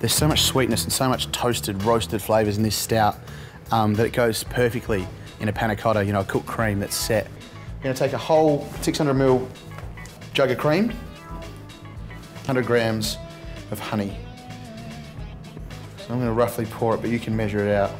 There's so much sweetness and so much toasted, roasted flavours in this stout that it goes perfectly in a panna cotta, you know, a cooked cream that's set. We're going to take a whole 600ml jug of cream, 100 grams of honey. So I'm going to roughly pour it, but you can measure it out.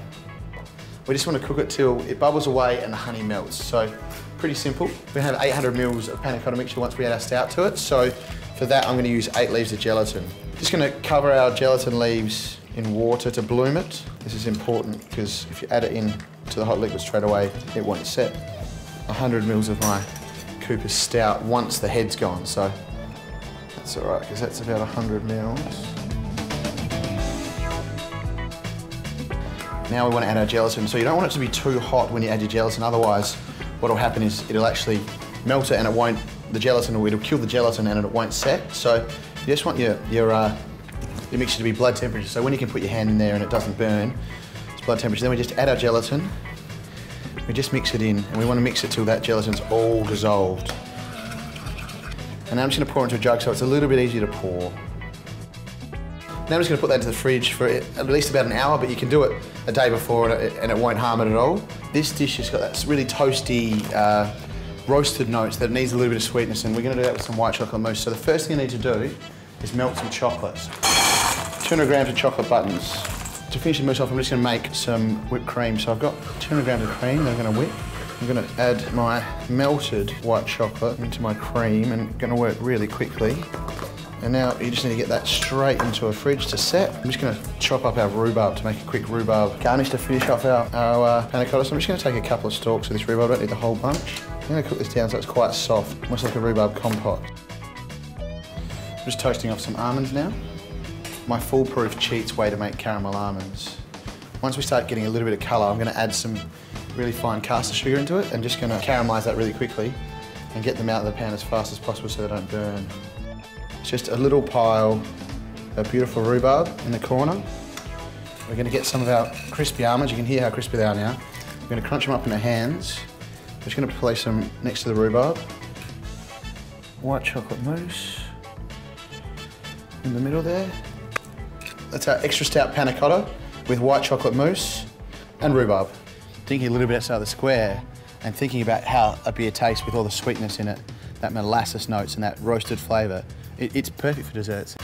We just want to cook it till it bubbles away and the honey melts. So pretty simple. We have 800ml of panna cotta mixture once we add our stout to it. So for that, I'm going to use 8 leaves of gelatin. Just going to cover our gelatin leaves in water to bloom it. This is important because if you add it in to the hot liquid straight away, it won't set. 100ml of my Coopers Stout once the head's gone, so that's all right because that's about 100ml. Now we want to add our gelatin, so you don't want it to be too hot when you add your gelatin, otherwise what will happen is it'll actually melt it and it won't, it'll kill the gelatin and it won't set. So you just want your mixture to be blood temperature, so when you can put your hand in there and it doesn't burn, it's blood temperature. Then we just add our gelatin, we just mix it in, and we want to mix it till that gelatin's all dissolved. And now I'm just going to pour into a jug so it's a little bit easier to pour. Now I'm just going to put that into the fridge for at least about an hour, but you can do it a day before and it won't harm it at all. This dish has got that really toasty, roasted notes that needs a little bit of sweetness, and we're going to do that with some white chocolate mousse. So the first thing I need to do is melt some chocolates. 200 grams of chocolate buttons. To finish the mousse off, I'm just going to make some whipped cream. So I've got 200 grams of cream that I'm going to whip. I'm going to add my melted white chocolate into my cream and going to work really quickly. And now you just need to get that straight into a fridge to set. I'm just going to chop up our rhubarb to make a quick rhubarb garnish to finish off our panna cotta. So I'm just going to take a couple of stalks of this rhubarb. I don't need the whole bunch. I'm going to cook this down so it's quite soft, almost like a rhubarb compote. I'm just toasting off some almonds now. My foolproof cheats way to make caramel almonds. Once we start getting a little bit of colour, I'm going to add some really fine caster sugar into it and just going to caramelise that really quickly and get them out of the pan as fast as possible so they don't burn. It's just a little pile of beautiful rhubarb in the corner. We're going to get some of our crispy almonds. You can hear how crispy they are now. We're going to crunch them up in our hands. We're just going to place them next to the rhubarb. White chocolate mousse in the middle there. That's our extra stout panna cotta with white chocolate mousse and rhubarb. Thinking a little bit outside the square and thinking about how a beer tastes with all the sweetness in it, that molasses notes and that roasted flavour, it's perfect for desserts.